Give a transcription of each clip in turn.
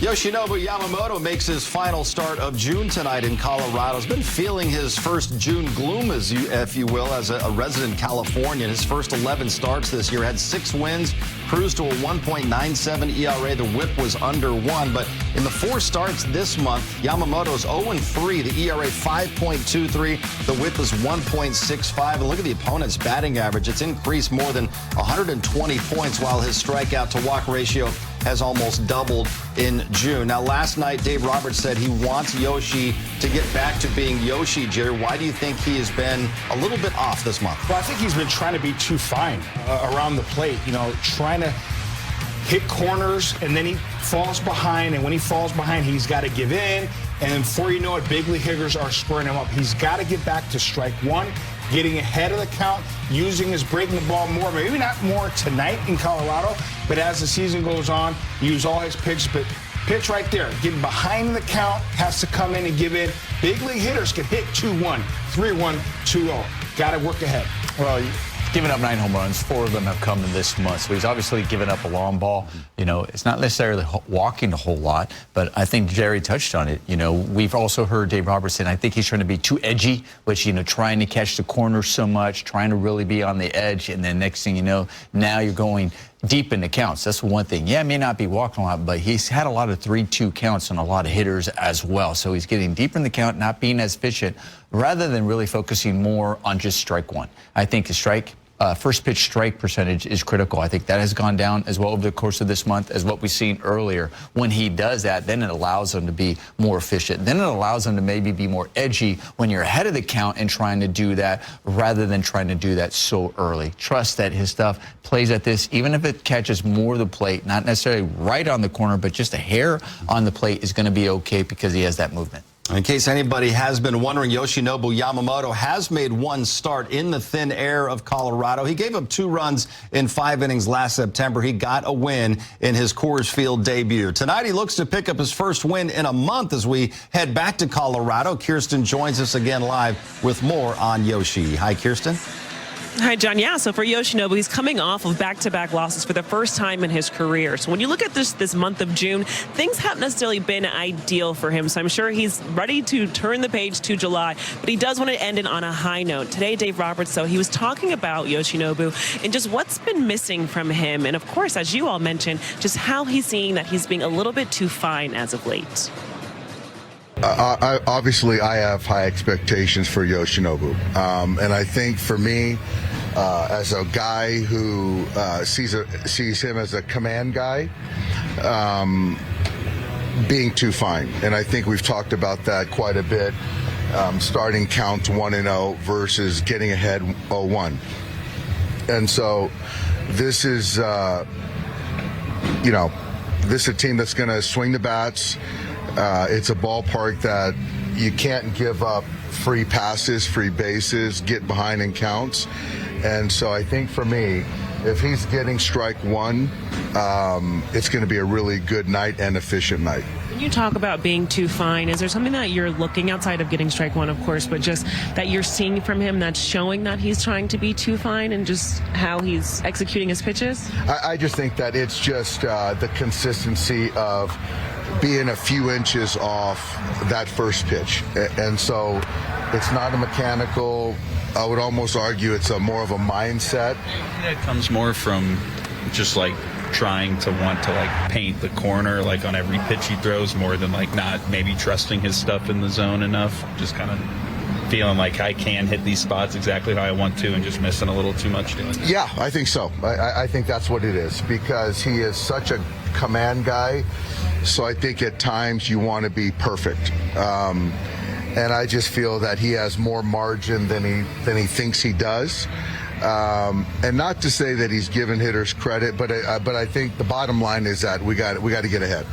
Yoshinobu Yamamoto makes his final start of June tonight in Colorado. He's been feeling his first June gloom, if you will, as a resident Californian. His first 11 starts this year had 6 wins, cruised to a 1.97 ERA. The whip was under 1. But in the 4 starts this month, Yamamoto's 0-3. The ERA 5.23. The whip is 1.65. And look at the opponent's batting average. It's increased more than 120 points, while his strikeout to walk ratio has almost doubled in June. Now, last night, Dave Roberts said he wants Yoshi to get back to being Yoshi. Jerry, why do you think he has been a little bit off this month? Well, I think he's been trying to be too fine around the plate, trying to hit corners, and then he falls behind, and when he falls behind, he's got to give in, and before you know it, big league hitters are squaring him up. He's got to get back to strike one, getting ahead of the count, using his breaking the ball more, maybe not more tonight in Colorado, but as the season goes on, use all his pitches. But pitch right there, getting behind the count, has to come in and give in. Big league hitters can hit 2-1, 3-1, 2-0. Got to work ahead. Well, he's given up 9 home runs. 4 of them have come in this month. So he's obviously given up a long ball. It's not necessarily walking a whole lot, but I think Jerry touched on it. We've also heard Dave Roberts say, I think he's trying to be too edgy, which, trying to catch the corner so much, trying to really be on the edge. And then next thing you know, now you're going deep in the counts. That's one thing. Yeah, may not be walking a lot, but he's had a lot of 3-2 counts on a lot of hitters as well. So he's getting deeper in the count, not being as efficient, rather than really focusing more on just strike one. I think the first pitch strike percentage is critical. I think that has gone down as well over the course of this month as what we've seen earlier. When he does that, then it allows him to be more efficient. Then it allows him to maybe be more edgy when you're ahead of the count and trying to do that rather than trying to do that so early. Trust that his stuff plays at this, even if it catches more of the plate, not necessarily right on the corner, but just a hair on the plate is going to be okay because he has that movement. In case anybody has been wondering, Yoshinobu Yamamoto has made 1 start in the thin air of Colorado. He gave up 2 runs in 5 innings last September. He got a win in his Coors Field debut. Tonight, he looks to pick up his first win in a month as we head back to Colorado. Kirsten joins us again live with more on Yoshi. Hi, Kirsten. Hi, John. Yeah, so for Yoshinobu, he's coming off of back-to-back losses for the first time in his career. So when you look at this month of June, things haven't necessarily been ideal for him. So I'm sure he's ready to turn the page to July, but he does want to end it on a high note. Today, Dave Roberts, though, he was talking about Yoshinobu and just what's been missing from him. And of course, as you all mentioned, just how he's seeing that he's being a little bit too fine as of late. Obviously, I have high expectations for Yoshinobu. And I think for me, as a guy who sees him as a command guy, being too fine. And I think we've talked about that quite a bit, starting count 1-0 versus getting ahead 0-1. And so this is, this is a team that's going to swing the bats. It's a ballpark that you can't give up free passes, free bases, get behind in counts. And so I think for me, if he's getting strike one, it's going to be a really good night and efficient night. When you talk about being too fine, is there something that you're looking outside of getting strike one, of course, but just that you're seeing from him that's showing that he's trying to be too fine and just how he's executing his pitches? I just think that it's just the consistency of being a few inches off that first pitch. And so it's not a mechanical, I would almost argue it's more of a mindset. It comes more from just like trying to want to like paint the corner like on every pitch he throws more than like not maybe trusting his stuff in the zone enough. Just kind of feeling like I can hit these spots exactly how I want to and just missing a little too much doing it. Yeah, I think so. I think that's what it is because he is such a command guy. So I think at times you want to be perfect. And I just feel that he has more margin than he thinks he does. And not to say that he's given hitters credit, but I think the bottom line is that we got to get ahead.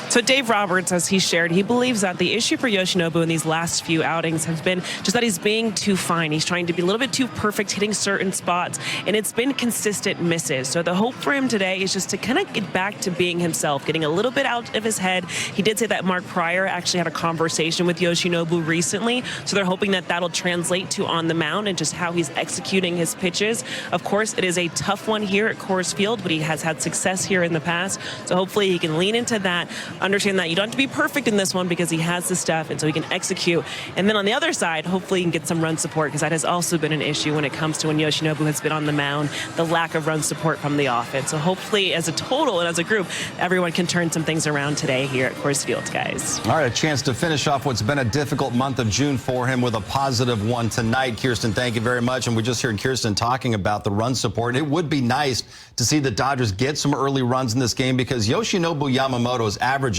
So Dave Roberts, as he shared, he believes that the issue for Yoshinobu in these last few outings has been just that he's being too fine. He's trying to be a little bit too perfect, hitting certain spots, and it's been consistent misses. So the hope for him today is just to kind of get back to being himself, getting a little bit out of his head. He did say that Mark Pryor actually had a conversation with Yoshinobu recently, so they're hoping that that'll translate to on the mound and just how he's executing his pitches. Of course, it is a tough one here at Coors Field, but he has had success here in the past, so hopefully he can lean into that. Understand that you don't have to be perfect in this one because he has the stuff, and so he can execute. And then on the other side, hopefully he can get some run support, because that has also been an issue when it comes to when Yoshinobu has been on the mound, the lack of run support from the offense. So hopefully as a total and as a group, everyone can turn some things around today here at Coors Field, guys. All right, a chance to finish off what's been a difficult month of June for him with a positive one tonight. Kirsten, thank you very much. And we just heard Kirsten talking about the run support. It would be nice to see the Dodgers get some early runs in this game, because Yoshinobu Yamamoto is averaging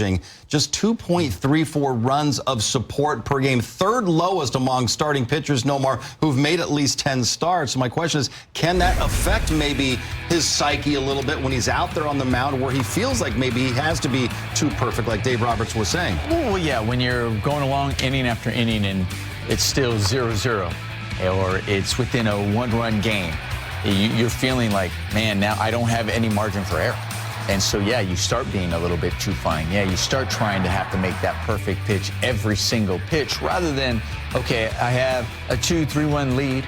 just 2.34 runs of support per game, third lowest among starting pitchers, Nomar, who've made at least 10 starts. So my question is, can that affect maybe his psyche a little bit when he's out there on the mound, where he feels like maybe he has to be too perfect, like Dave Roberts was saying? Well, yeah, when you're going along inning after inning and it's still 0-0, or it's within a one-run game, you're feeling like, man, now I don't have any margin for error. And so, yeah, you start being a little bit too fine. Yeah, you start trying to have to make that perfect pitch every single pitch, rather than, okay, I have a 2-3-1 lead.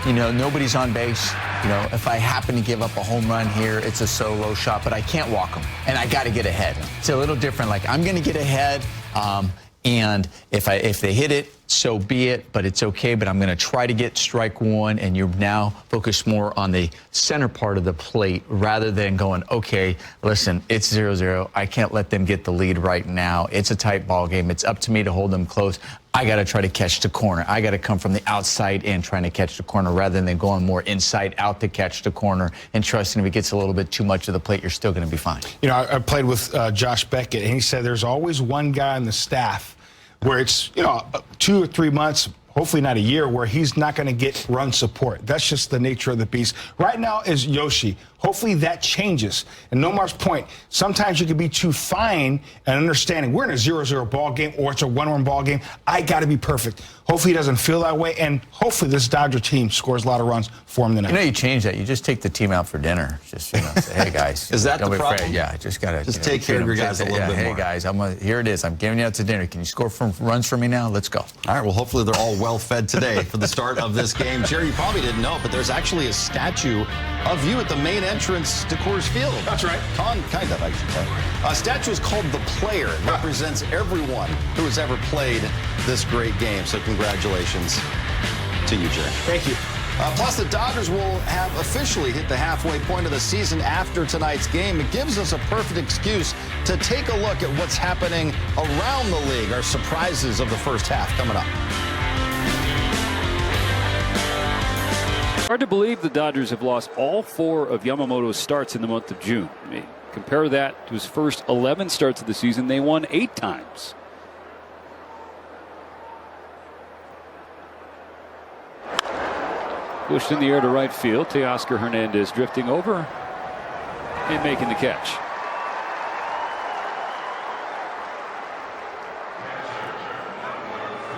You know, nobody's on base. You know, if I happen to give up a home run here, it's a solo shot, but I can't walk them, and I got to get ahead. It's a little different. Like, I'm going to get ahead, and if they hit it, so be it, but it's okay. But I'm going to try to get strike one, and you're now focused more on the center part of the plate rather than going, okay, listen, it's 0-0. I can't let them get the lead right now. It's a tight ball game. It's up to me to hold them close. I got to try to catch the corner. I got to come from the outside in trying to catch the corner rather than going more inside out to catch the corner and trusting if it gets a little bit too much of the plate, you're still going to be fine. You know, I played with Josh Beckett, and he said there's always one guy on the staff where it's, you know, 2 or 3 months, hopefully not a year, where he's not going to get run support. That's just the nature of the beast. Right now is Yoshi. Hopefully that changes. And Nomar's point, sometimes you can be too fine and understanding we're in a 0-0 ball game or it's a one-run ball game. I got to be perfect. Hopefully he doesn't feel that way, and hopefully this Dodger team scores a lot of runs for him tonight. You know, you change that. You just take the team out for dinner. Just, you know, say, hey, guys. Is that don't the be problem? afraid. Yeah, just got to just take care of your guys a little bit more. Hey, guys, here it is. I'm giving you out to dinner. Can you score runs for me now? Let's go. All right, well, hopefully they're all well-fed today for the start of this game. Jerry, you probably didn't know, but there's actually a statue of you at the main entrance to Coors Field. That's right. Kind of, I should say. A statue is called The Player. It represents everyone who has ever played this great game. So congratulations to you, Jerry. Thank you. Plus, the Dodgers will have officially hit the halfway point of the season after tonight's game. It gives us a perfect excuse to take a look at what's happening around the league. Our surprises of the first half coming up. Hard to believe the Dodgers have lost all 4 of Yamamoto's starts in the month of June. I mean, compare that to his first 11 starts of the season. They won 8 times. Pushed in the air to right field. Teoscar Hernandez drifting over and making the catch.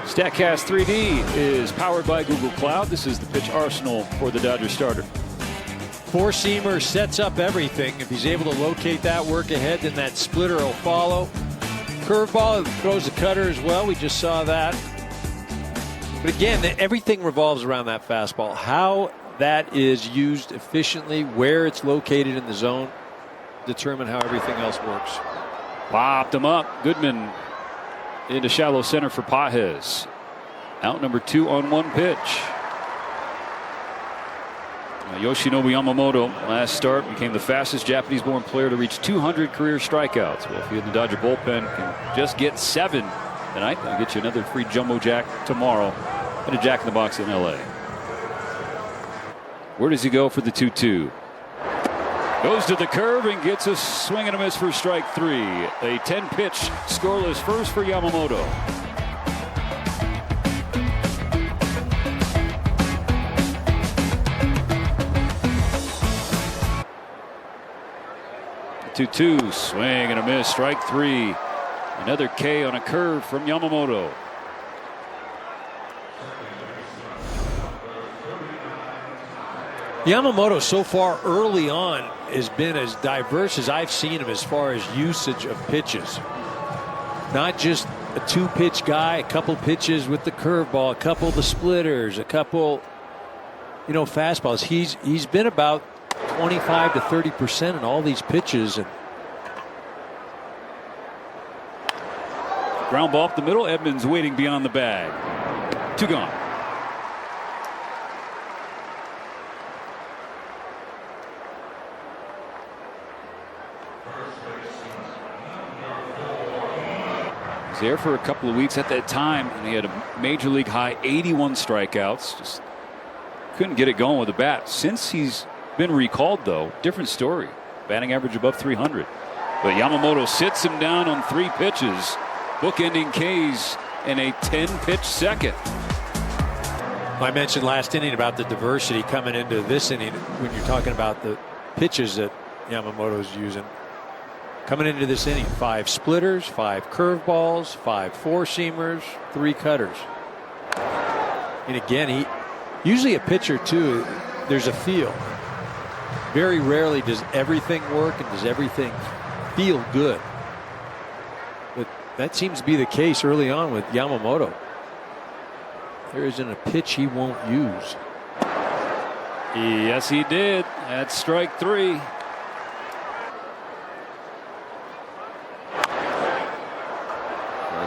StatCast 3D is powered by Google Cloud. This is the pitch arsenal for the Dodgers starter. Four-seamer sets up everything. If he's able to locate that, work ahead, then that splitter will follow. Curveball, throws the cutter as well. We just saw that. But again, everything revolves around that fastball. How that is used efficiently, where it's located in the zone, determine how everything else works. Popped him up. Goodman into shallow center for Pages. Out number 2 on 1 pitch. Yoshinobu Yamamoto last start became the fastest Japanese-born player to reach 200 career strikeouts. Well, if you in the Dodger bullpen can just get 7 tonight, that'll get you another free jumbo jack tomorrow and a Jack in the Box in LA. Where does he go for the 2-2? Goes to the curve and gets a swing and a miss for strike 3. A 10-pitch scoreless first for Yamamoto. The 2-2, swing and a miss, strike 3. Another K on a curve from Yamamoto. Yamamoto so far early on has been as diverse as I've seen him as far as usage of pitches. Not just a 2-pitch guy, a couple pitches with the curveball, a couple of the splitters, a couple, fastballs. He's been about 25 to 30% in all these pitches. And ground ball up the middle. Edmonds waiting beyond the bag. 2 gone. He was there for a couple of weeks at that time, and he had a major league high 81 strikeouts. Just couldn't get it going with the bat. Since he's been recalled, though, different story. Batting average above 300. But Yamamoto sits him down on 3 pitches, bookending K's in a 10-pitch second. I mentioned last inning about the diversity coming into this inning when you're talking about the pitches that Yamamoto's using. Coming into this inning, 5 splitters, 5 curveballs, 5 4-seamers, 3 cutters. And again, usually a pitcher too, there's a feel. Very rarely does everything work and does everything feel good. But that seems to be the case early on with Yamamoto. There isn't a pitch he won't use. Yes, he did. That's strike 3.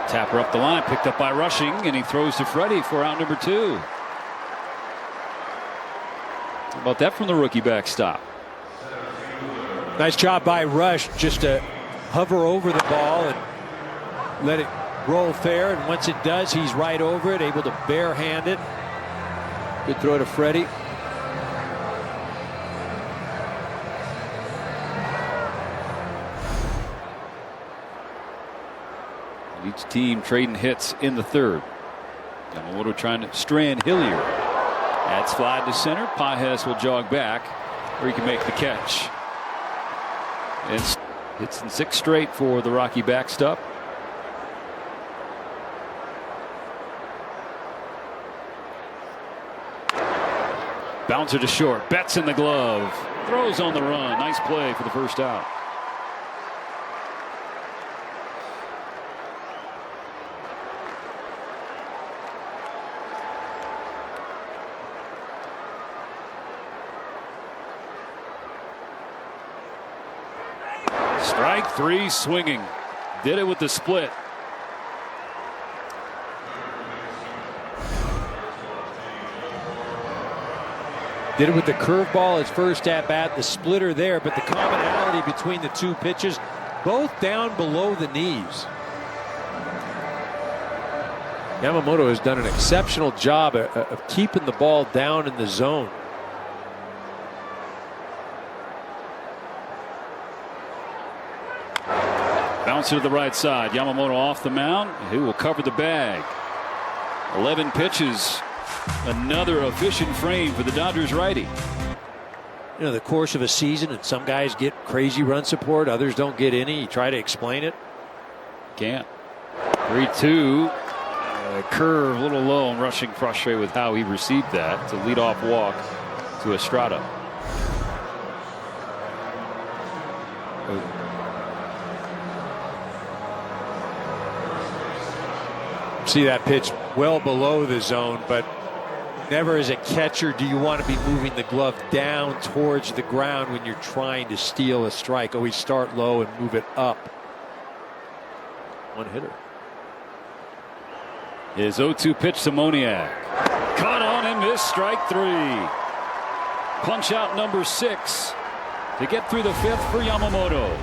Tapper up the line, picked up by Rushing, and he throws to Freddie for out number 2. How about that from the rookie backstop? Nice job by Rush just to hover over the ball and let it roll fair. And once it does, he's right over it, able to barehand it. Good throw to Freddie. Each team trading hits in the 3rd. Yamamoto trying to strand Hillier. That's fly to center. Pajes will jog back, or he can make the catch. It's hits in 6 straight for the Rocky backstop. Bouncer to short. Betts in the glove. Throws on the run. Nice play for the first out. Strike 3 swinging. Did it with the split. Did it with the curveball his first at bat, the splitter there, but the commonality between the 2 pitches, both down below the knees. Yamamoto has done an exceptional job of keeping the ball down in the zone. Bouncer to the right side. Yamamoto off the mound. He will cover the bag. 11 pitches. Another efficient frame for the Dodgers righty. The course of a season, and some guys get crazy run support, others don't get any. You try to explain it. Can't. 3-2. Curve a little low, and Rushing frustrated with how he received that. It's a leadoff walk to Estrada. See that pitch well below the zone, but never as a catcher do you want to be moving the glove down towards the ground when you're trying to steal a strike. Always start low and move it up. One hitter. His 0-2 pitch to Moniak. Caught on and missed. Strike 3. Punch out number 6 to get through the 5th for Yamamoto.